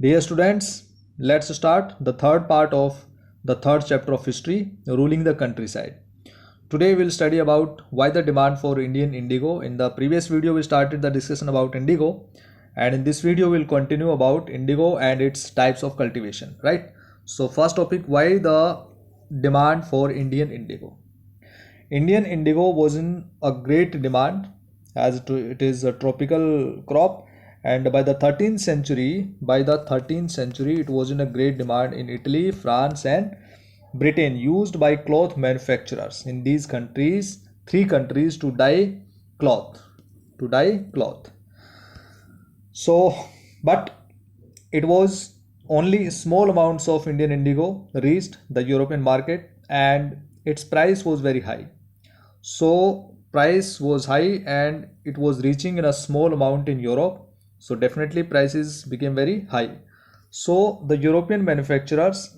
Dear students, let's start the third part of the third chapter of history, ruling the countryside. Today we'll study about why the demand for Indian indigo. In the previous video we started the discussion about indigo, and in this video we'll continue about indigo and its types of cultivation, right? So first topic, why the demand for Indian indigo. Indian indigo was in a great demand as it is a tropical crop, and by the 13th century it was in a great demand in Italy, France and Britain, used by cloth manufacturers in these countries, three countries, to dye cloth. So, but it was only small amounts of Indian indigo reached the European market, and its price was very high. So price was high and it was reaching in a small amount in Europe. So definitely prices became very high. So the European manufacturers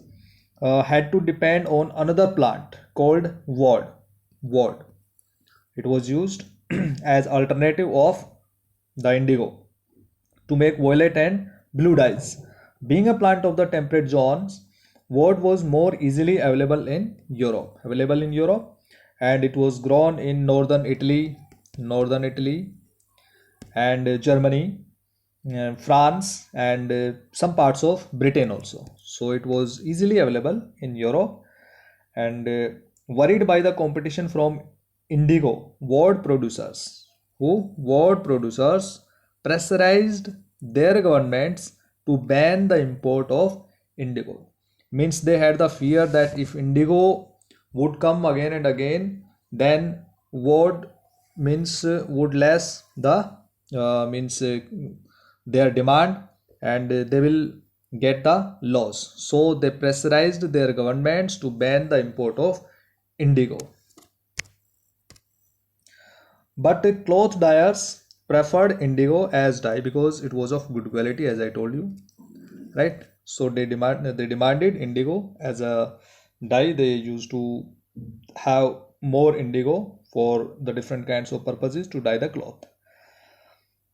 had to depend on another plant called woad. It was used as alternative of the indigo to make violet and blue dyes. Being a plant of the temperate zones, woad was more easily available in Europe, and it was grown in northern Italy and Germany, France, and some parts of Britain also. So it was easily available in Europe, and worried by the competition from indigo, wood producers pressurized their governments to ban the import of indigo. Means they had the fear that if indigo would come again and again, then would would less the means their demand, and they will get the loss. So they pressurized their governments to ban the import of indigo. But cloth dyers preferred indigo as dye because it was of good quality, as I told you, right? So they demanded indigo as a dye. They used to have more indigo for the different kinds of purposes to dye the cloth.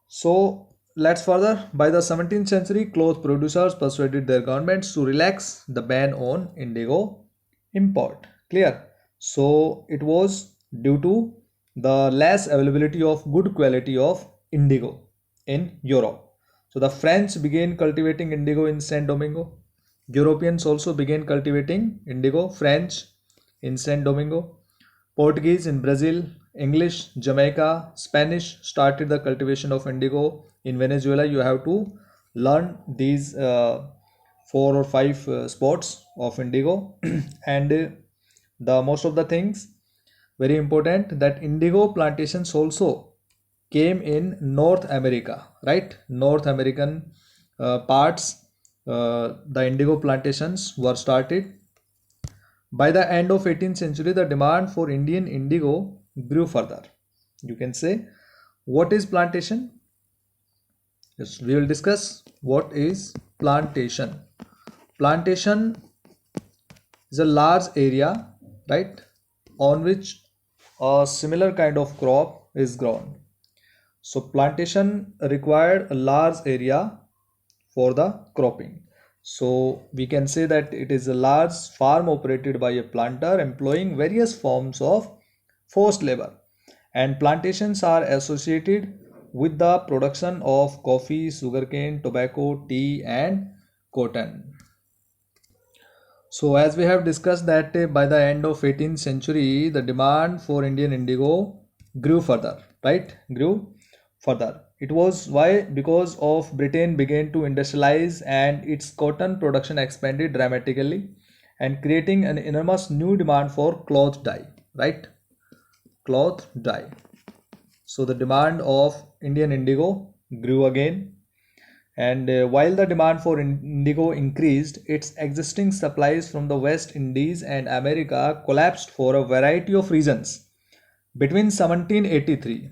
So let's further. By the 17th century, cloth producers persuaded their governments to relax the ban on indigo import. Clear? So it was due to the less availability of good quality of indigo in Europe. So the French began cultivating indigo in Saint Domingo. Europeans also began cultivating indigo, French in Saint Domingo, Portuguese in Brazil, English, Jamaica, Spanish started the cultivation of indigo in Venezuela. You have to learn these 4 or 5 spots of indigo and the most of the things very important, that indigo plantations also came in North America, right? North American parts, the indigo plantations were started. By the end of 18th century, the demand for Indian indigo grew further. You can say, what is plantation? Yes, we will discuss what is plantation. Plantation is a large area, right, on which a similar kind of crop is grown. So plantation required a large area for the cropping. So we can say that it is a large farm operated by a planter employing various forms of forced labor, and plantations are associated with the production of coffee, sugarcane, tobacco, tea and cotton. So as we have discussed that by the end of 18th century, the demand for Indian indigo grew further, right? Grew further. It was why? Because of Britain began to industrialize and its cotton production expanded dramatically and creating an enormous new demand for cloth dye, right? Cloth dye. So the demand of Indian indigo grew again, and while the demand for indigo increased, its existing supplies from the West Indies and America collapsed for a variety of reasons. Between 1783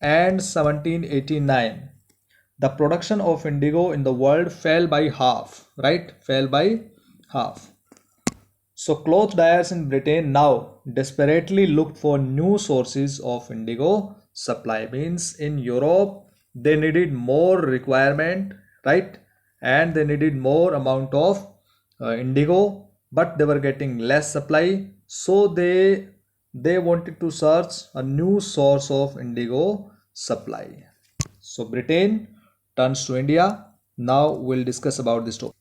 and 1789, the production of indigo in the world fell by half, right? Fell by half. So cloth dyers in Britain now desperately looked for new sources of indigo supply. Means in Europe they needed more requirement, right? And they needed more amount of indigo, but they were getting less supply, so they wanted to search a new source of indigo supply. So Britain turns to India. Now we'll discuss about this topic.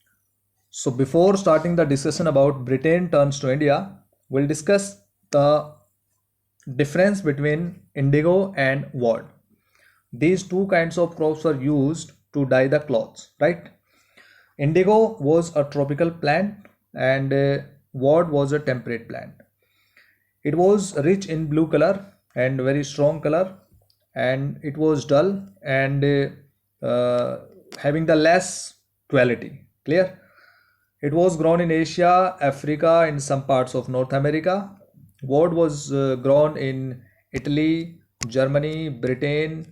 So before starting the discussion about Britain turns to India, we'll discuss the difference between indigo and woad. These two kinds of crops were used to dye the cloths, right? Indigo was a tropical plant and woad was a temperate plant. It was rich in blue color and very strong color, and it was dull and having the less quality. Clear? It was grown in Asia, Africa, in some parts of North America. Woad was grown in Italy, Germany, Britain,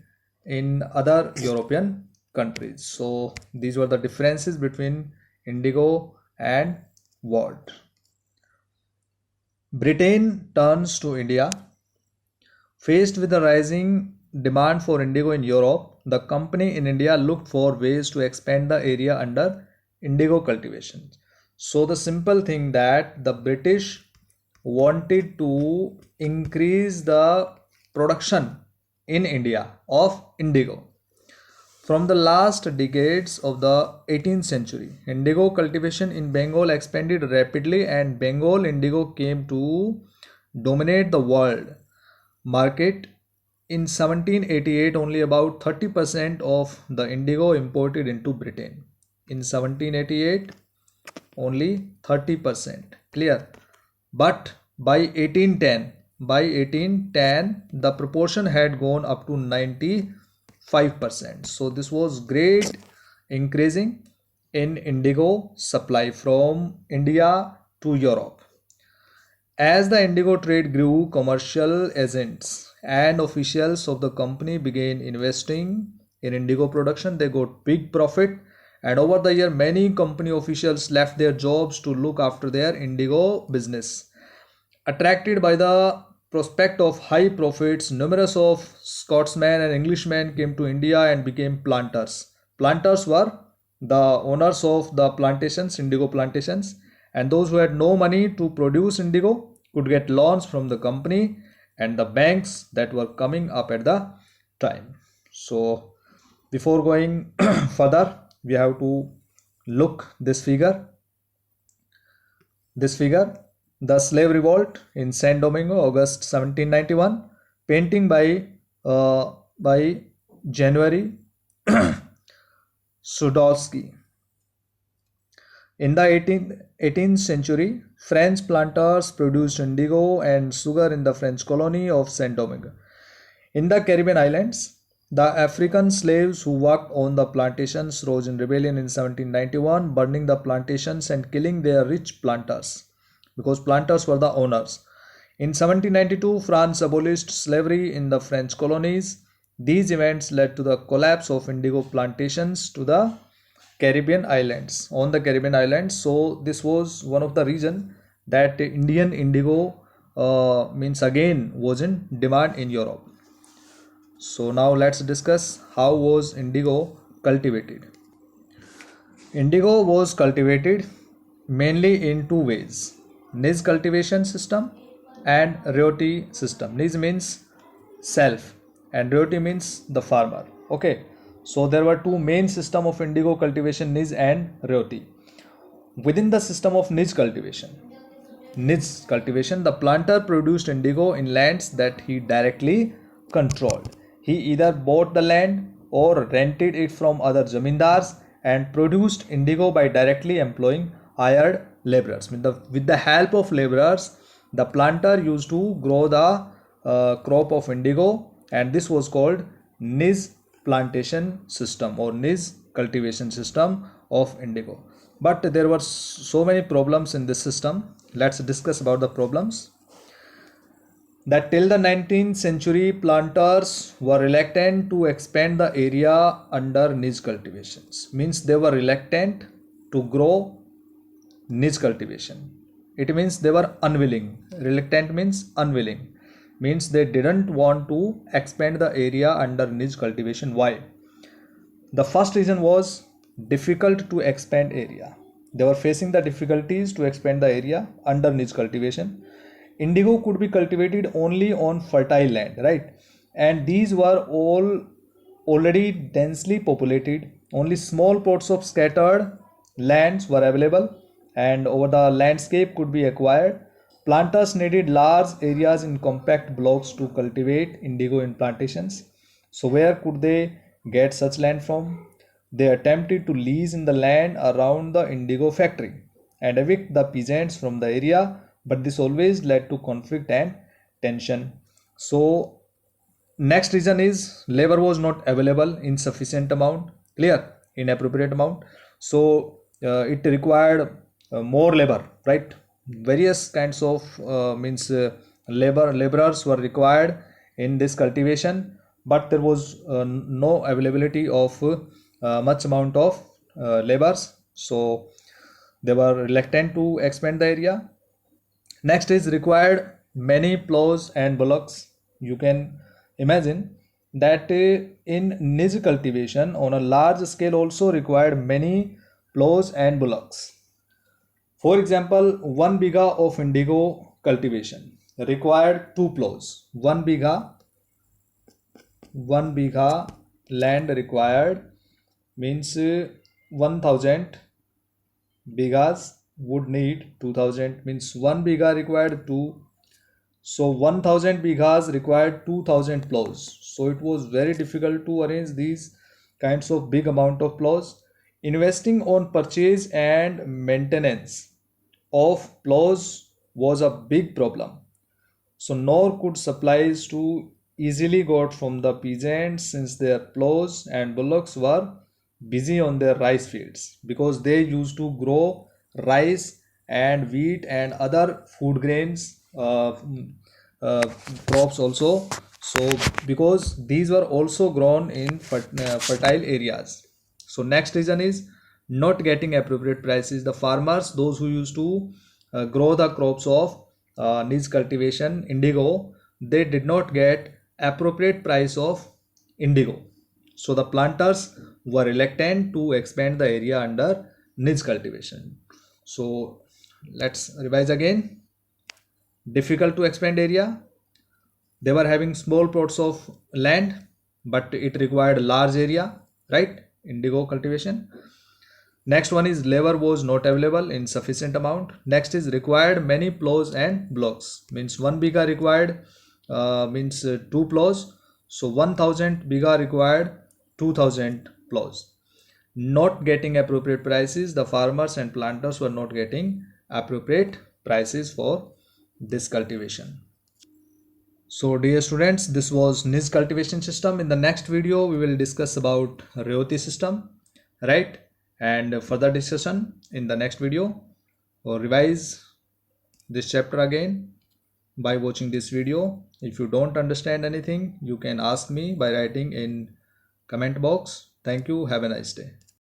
in other European countries. So these were the differences between indigo and woad. Britain turns to India. Faced with the rising demand for indigo in Europe, the company in India looked for ways to expand the area under indigo cultivation. So the simple thing that the British wanted to increase the production in India of indigo. From the last decades of the 18th century, indigo cultivation in Bengal expanded rapidly, and Bengal indigo came to dominate the world market. In 1788, only about 30% of the indigo imported into Britain. In 1788, only 30%. Clear? But by 1810, the proportion had gone up to 95%. So this was great increasing in indigo supply from India to Europe. As the indigo trade grew, commercial agents and officials of the company began investing in indigo production. They got big profit, and over the year many company officials left their jobs to look after their indigo business. Attracted by the prospect of high profits, numerous of Scotsmen and Englishmen came to India and became planters. Planters were the owners of the plantations, indigo plantations, and those who had no money to produce indigo could get loans from the company and the banks that were coming up at the time. So before going further, we have to look this figure. The slave revolt in San Domingo, August 1791, painting by January Sudowski. In the 18th century, French planters produced indigo and sugar in the French colony of Saint Domingue. In the Caribbean islands, the African slaves who worked on the plantations rose in rebellion in 1791, burning the plantations and killing their rich planters, because planters were the owners. In 1792, France abolished slavery in the French colonies. These events led to the collapse of indigo plantations to the Caribbean islands, on the Caribbean islands. So this was one of the reason that Indian indigo means again was in demand in Europe. So now let's discuss how was indigo cultivated. Indigo was cultivated mainly in two ways: niche cultivation system and roti system. Niche means self and roti means the farmer. Okay, so there were two main system of indigo cultivation, niche and roti. Within the system of niche cultivation, the planter produced indigo in lands that he directly controlled. He either bought the land or rented it from other zamindars and produced indigo by directly employing hired laborers. With the help of laborers, the planter used to grow the crop of indigo, and this was called niche plantation system or niche cultivation system of indigo. But there were so many problems in this system. Let's discuss about the problems. That till the 19th century, planters were reluctant to expand the area under niche cultivations. Means they were reluctant to grow niche cultivation. It means they were unwilling. Reluctant means unwilling. Means they didn't want to expand the area under niche cultivation. Why? The first reason was difficult to expand area. They were facing the difficulties to expand the area under niche cultivation. Indigo could be cultivated only on fertile land, right? And these were all already densely populated. Only small plots of scattered lands were available, and over the landscape could be acquired. Planters needed large areas in compact blocks to cultivate indigo in plantations. So, where could they get such land from? They attempted to lease in the land around the indigo factory and evict the peasants from the area, but this always led to conflict and tension. So, next reason is labor was not available in sufficient amount, clear, in appropriate amount. So, it required more labor, right? Various kinds of means laborers were required in this cultivation, but there was no availability of much amount of labors, so they were reluctant to expand the area. Next is required many plows and bullocks. You can imagine that in niche cultivation on a large scale also required many plows and bullocks. For example, 1 biga of indigo cultivation required 2 plows. 1 biga land required means 1000 bigas would need 2000, means 1 biga required 2, so 1000 bighas required 2000 plows. So it was very difficult to arrange these kinds of big amount of plows. Investing on purchase and maintenance of plows was a big problem. So nor could supplies to easily got from the peasants, since their plows and bullocks were busy on their rice fields, because they used to grow rice and wheat and other food grains crops also. So because these were also grown in fertile areas. So next reason is not getting appropriate prices. The farmers, those who used to grow the crops of niche cultivation indigo, they did not get appropriate price of indigo. So the planters were reluctant to expand the area under niche cultivation. So let's revise again. Difficult to expand area. They were having small plots of land, but it required large area, right? Indigo cultivation. Next one is labor was not available in sufficient amount. Next is required many plows and blocks. Means 1 biga required means 2 plows. So 1000 biga required 2000 plows. Not getting appropriate prices. The farmers and planters were not getting appropriate prices for this cultivation. So dear students, this was niche cultivation system. In the next video, we will discuss about Rayoti system, right? And further discussion in the next video, or revise this chapter again by watching this video. If you don't understand anything, you can ask me by writing in comment box. Thank you. Have a nice day.